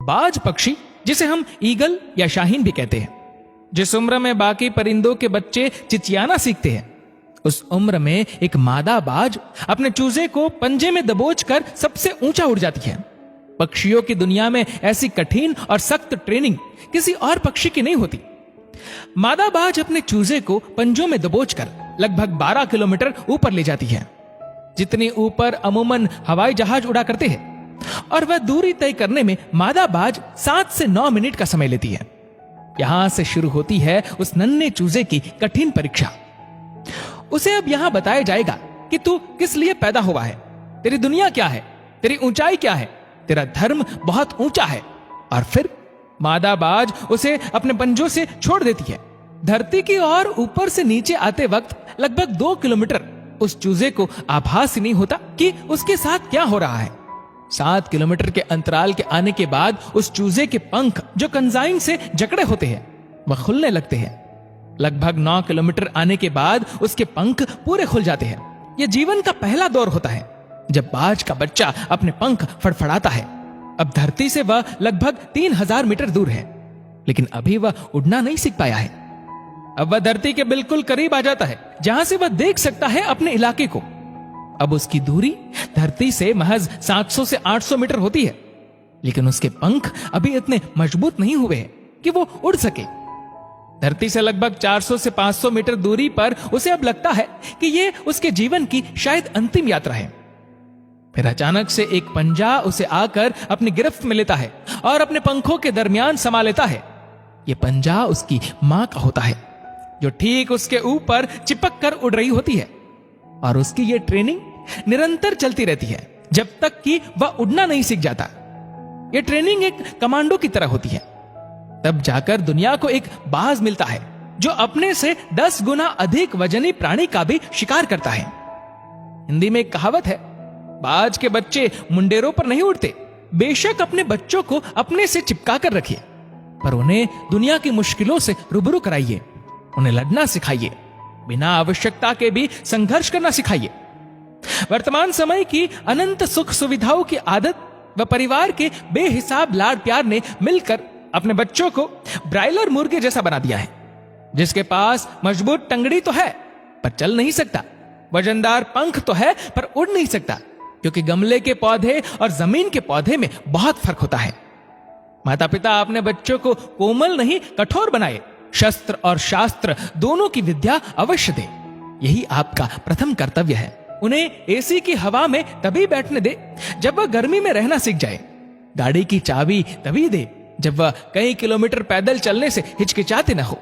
बाज पक्षी, जिसे हम ईगल या शाहीन भी कहते हैं, जिस उम्र में बाकी परिंदों के बच्चे चिचियाना सीखते हैं, उस उम्र में एक मादा बाज अपने चूजे को पंजे में दबोचकर सबसे ऊंचा उड़ जाती है। पक्षियों की दुनिया में ऐसी कठिन और सख्त ट्रेनिंग किसी और पक्षी की नहीं होती। मादा बाज अपने चूजे को पंजों में दबोचकर लगभग 12 किलोमीटर ऊपर ले जाती है, जितनी ऊपर अमूमन हवाई जहाज उड़ा करते हैं, और वह दूरी तय करने में मादा बाज 7 से 9 मिनट का समय लेती है। यहां से शुरू होती है उस नन्हे चूजे की कठिन परीक्षा। उसे अब यहां बताया जाएगा कि तू किस लिए पैदा हुआ है, तेरी दुनिया क्या है, तेरी ऊंचाई क्या है, तेरा धर्म बहुत ऊंचा है। और फिर मादा बाज उसे अपने पंजों से छोड़ देती है। धरती की ओर ऊपर से नीचे आते वक्त लगभग 2 किलोमीटर उस चूजे को आभास ही नहीं होता कि उसके साथ क्या हो रहा है। 7 किलोमीटर के अंतराल के आने के बाद उस चूजे के पंख, जो कंजाइन से जकड़े होते हैं, वह खुलने लगते हैं। लगभग 9 किलोमीटर आने के बाद उसके पंख पूरे खुल जाते हैं। यह जीवन का पहला दौर होता है जब बाज का बच्चा अपने पंख फड़फड़ाता है। अब धरती से वह लगभग 3000 मीटर दूर है, लेकिन अभी वह उड़ना नहीं सीख पाया है। अब वह धरती के बिल्कुल करीब आ जाता है, जहां से वह देख सकता है अपने इलाके को। अब उसकी दूरी धरती से महज 700 से 800 मीटर होती है, लेकिन उसके पंख अभी इतने मजबूत नहीं हुए हैं कि वो उड़ सके। धरती से लगभग 400 से 500 मीटर दूरी पर उसे अब लगता है कि ये उसके जीवन की शायद अंतिम यात्रा है। फिर अचानक से एक पंजा उसे आकर अपनी गिरफ्त में लेता है और अपने पंखों के दरमियान समा लेता है। यह पंजा उसकी मां का होता है, जो ठीक उसके ऊपर चिपक कर उड़ रही होती है। और उसकी यह ट्रेनिंग निरंतर चलती रहती है जब तक कि वह उड़ना नहीं सीख जाता। यह ट्रेनिंग एक कमांडो की तरह होती है। तब जाकर दुनिया को एक बाज मिलता है जो अपने से 10 गुना अधिक वजनी प्राणी का भी शिकार करता है। हिंदी में एक कहावत है, बाज के बच्चे मुंडेरों पर नहीं उड़ते। बेशक अपने बच्चों को अपने से चिपका कर रखिए, पर उन्हें दुनिया की मुश्किलों से रूबरू कराइए, उन्हें लड़ना सिखाइए, बिना आवश्यकता के भी संघर्ष करना सिखाइए। वर्तमान समय की अनंत सुख सुविधाओं की आदत व परिवार के बेहिसाब लाड़ प्यार ने मिलकर अपने बच्चों को ब्रायलर मुर्गे जैसा बना दिया है, जिसके पास मजबूत टंगड़ी तो है पर चल नहीं सकता, वजनदार पंख तो है पर उड़ नहीं सकता, क्योंकि गमले के पौधे और जमीन के पौधे में बहुत फर्क होता है। माता पिता अपने बच्चों को कोमल नहीं कठोर बनाए, शस्त्र और शास्त्र दोनों की विद्या अवश्य दे। यही आपका प्रथम कर्तव्य है। उन्हें एसी की हवा में तभी बैठने दे जब वह गर्मी में रहना सीख जाए। गाड़ी की चाबी तभी दे जब वह कई किलोमीटर पैदल चलने से हिचकिचाते न हो।